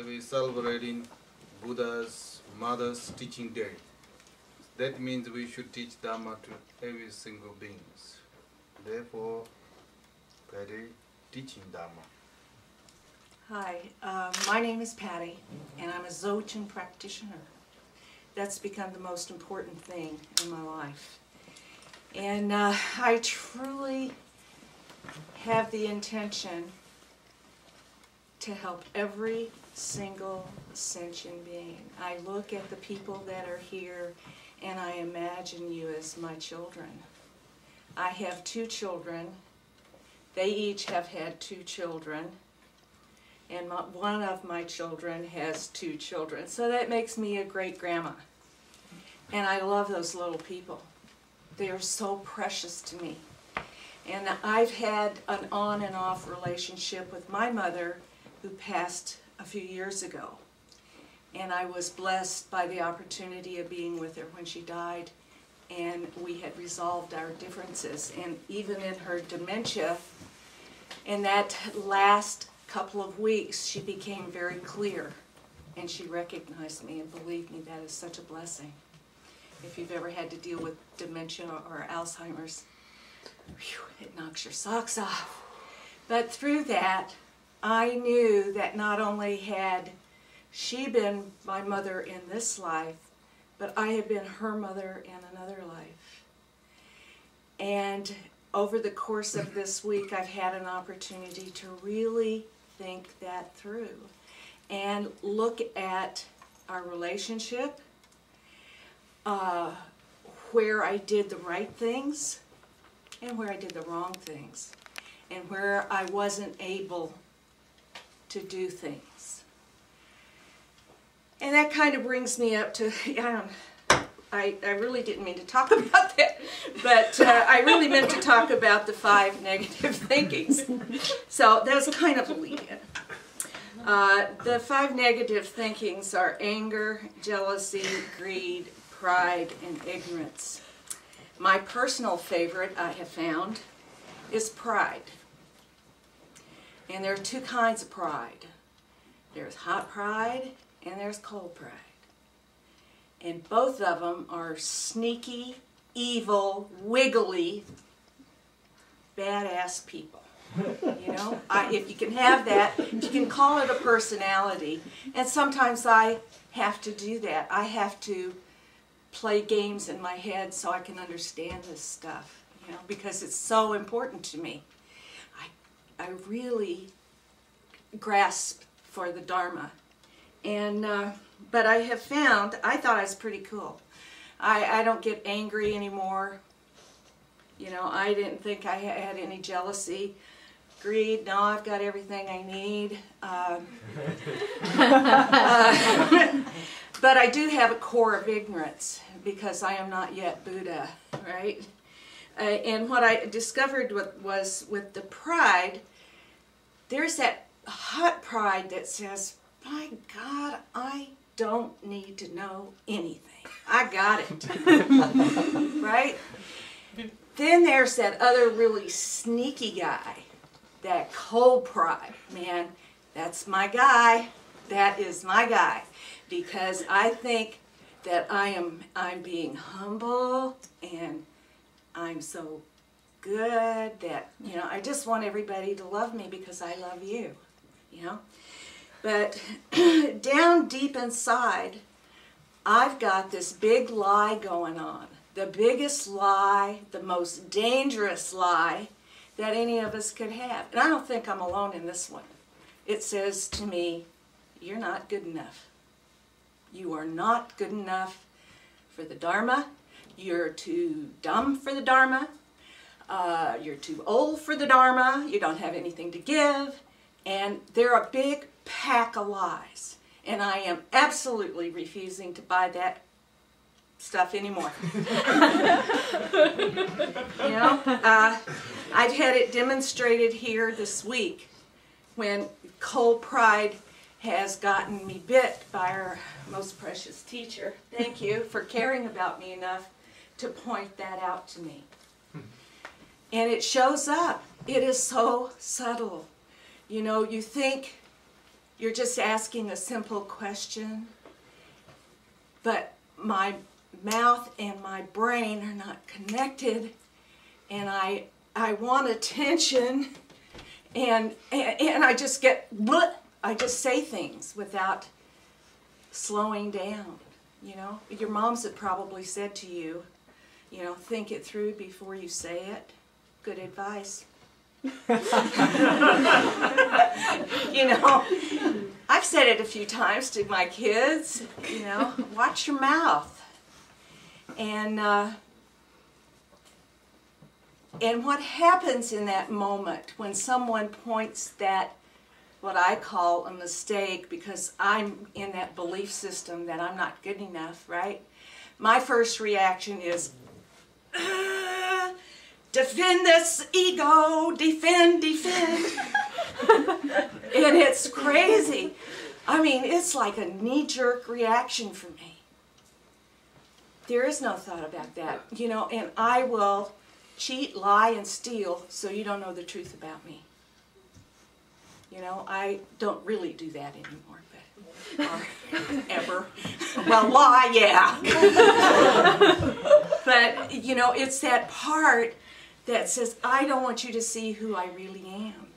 we're celebrating Buddha's mother's teaching day. That means we should teach Dharma to every single being. Therefore, Patty, teaching Dharma. Hi, my name is Patty, and I'm a Dzogchen practitioner. That's become the most important thing in my life. And I truly have the intention to help every single sentient being. I look at the people that are here, and I imagine you as my children. I have 2 children. They each have had 2 children. And one of my children has 2 children. So that makes me a great-grandma. And I love those little people. They are so precious to me. And I've had an on and off relationship with my mother, who passed a few years ago. And I was blessed by the opportunity of being with her when she died. And we had resolved our differences. And even in her dementia, in that last couple of weeks, she became very clear. And she recognized me, and believe me, that is such a blessing. If you've ever had to deal with dementia or Alzheimer's, whew, it knocks your socks off. But through that, I knew that not only had she been my mother in this life, but I had been her mother in another life. And over the course of this week, I've had an opportunity to really think that through and look at our relationship, where I did the right things and where I did the wrong things, and where I wasn't able to do things. And that kind of brings me up to, I really didn't mean to talk about that, but I really meant to talk about the 5 negative thinkings. So that was kind of a lead-in. The 5 negative thinkings are anger, jealousy, greed, pride, and ignorance. My personal favorite, I have found, is pride. And there are 2 kinds of pride. There's hot pride and there's cold pride. And both of them are sneaky, evil, wiggly, badass people. You know, if you can have that, you can call it a personality. And sometimes I have to do that. I have to play games in my head so I can understand this stuff, you know, because it's so important to me. I really grasp for the Dharma. And but I have found, I thought I was pretty cool. I don't get angry anymore. You know, I didn't think I had any jealousy. Greed, no, I've got everything I need. But I do have a core of ignorance because I am not yet Buddha, right? And what I discovered was with the pride, there's that hot pride that says, my God, I don't need to know anything. I got it, right? Then there's that other really sneaky guy, that cold pride. Man, that's my guy. That is my guy. Because I think that I'm being humble and I'm so good that, you know, I just want everybody to love me because I love you, you know. But down deep inside, I've got this big lie going on. The biggest lie, the most dangerous lie that any of us could have. And I don't think I'm alone in this one. It says to me, you're not good enough. You are not good enough for the Dharma. You're too dumb for the Dharma. You're too old for the Dharma. You don't have anything to give. And they're a big pack of lies. And I am absolutely refusing to buy that stuff anymore. You know, I've had it demonstrated here this week when cold pride has gotten me bit by our most precious teacher. Thank you for caring about me enough to point that out to me. And it shows up. It is so subtle. You know, you think You're just asking a simple question, but my mouth and my brain are not connected, and I want attention, and I just get, I just say things without slowing down, you know. Your moms have probably said to you, you know, think it through before you say it. Good advice. You know, I've said it a few times to my kids, you know, watch your mouth. And what happens in that moment when someone points that, what I call a mistake, because I'm in that belief system that I'm not good enough, right? My first reaction is, defend this ego, defend. And it's crazy. I mean, it's like a knee-jerk reaction for me. There is no thought about that, you know, and I will cheat, lie, and steal so you don't know the truth about me. You know, I don't really do that anymore, but, or ever. Well, lie, yeah. But, you know, it's that part that says, I don't want you to see who I really am.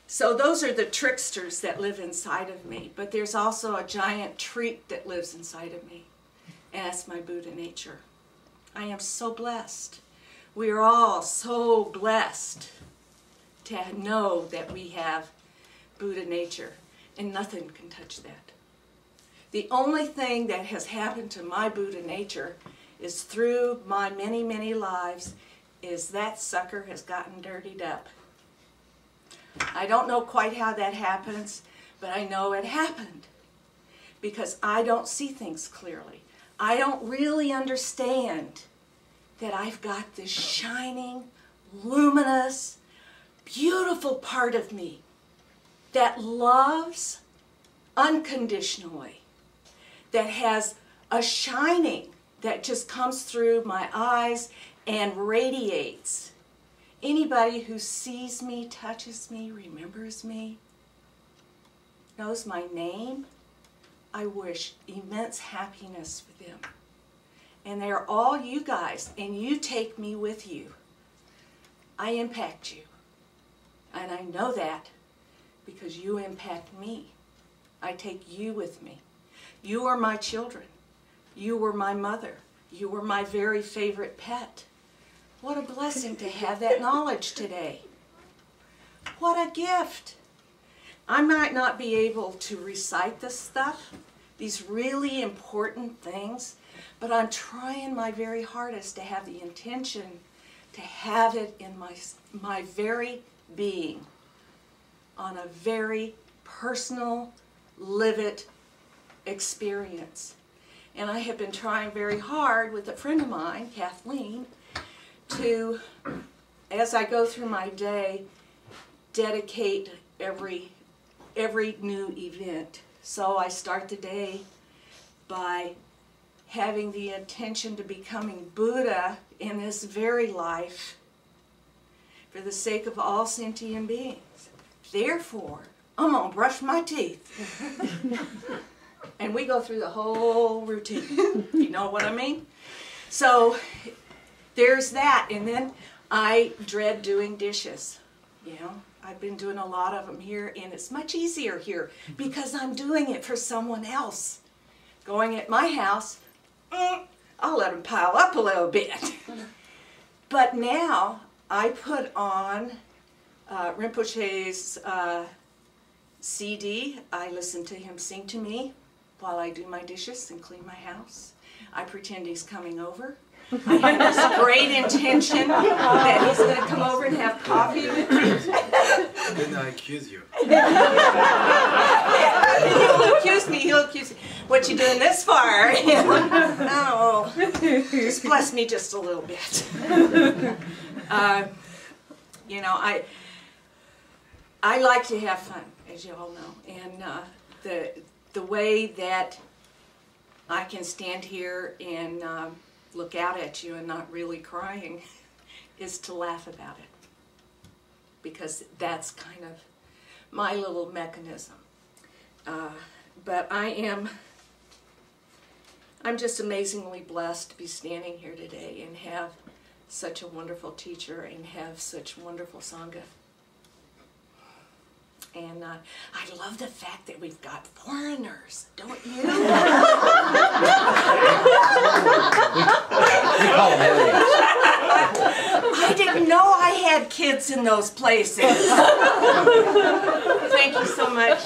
So those are the tricksters that live inside of me. But there's also a giant treat that lives inside of me. And that's my Buddha nature. I am so blessed. We are all so blessed to know that we have Buddha nature. And nothing can touch that. The only thing that has happened to my Buddha nature is through my many, many lives is that sucker has gotten dirtied up. I don't know quite how that happens, but I know it happened because I don't see things clearly. I don't really understand that I've got this shining, luminous, beautiful part of me that loves unconditionally, that has a shining that just comes through my eyes and radiates. Anybody who sees me, touches me, remembers me, knows my name, I wish immense happiness for them. And they're all you guys, and you take me with you. I impact you. And I know that because you impact me. I take you with me. You are my children. You were my mother. You were my very favorite pet. What a blessing to have that knowledge today. What a gift. I might not be able to recite this stuff, these really important things, but I'm trying my very hardest to have the intention to have it in my very being, on a very personal, live-it experience. And I have been trying very hard with a friend of mine, Kathleen, to, as I go through my day, dedicate every new event. So I start the day by having the intention to becoming Buddha in this very life for the sake of all sentient beings. Therefore, I'm going to brush my teeth. And we go through the whole routine. You know what I mean? So there's that. And then I dread doing dishes. You know, I've been doing a lot of them here, and it's much easier here because I'm doing it for someone else. Going at my house, I'll let them pile up a little bit. But now I put on Rinpoche's CD. I listen to him sing to me while I do my dishes and clean my house. I pretend he's coming over. I have this great intention that he's going to come over and have coffee with me. Then I accuse you. He'll accuse me. He'll accuse me. What you doing this for? Oh, just bless me just a little bit. You know, I like to have fun, as you all know, and the way that I can stand here and look out at you and not really crying is to laugh about it, because that's kind of my little mechanism. But I'm just amazingly blessed to be standing here today and have such a wonderful teacher and have such wonderful Sangha. And I love the fact that we've got foreigners, don't you? We call them aliens. I didn't know I had kids in those places. Thank you so much.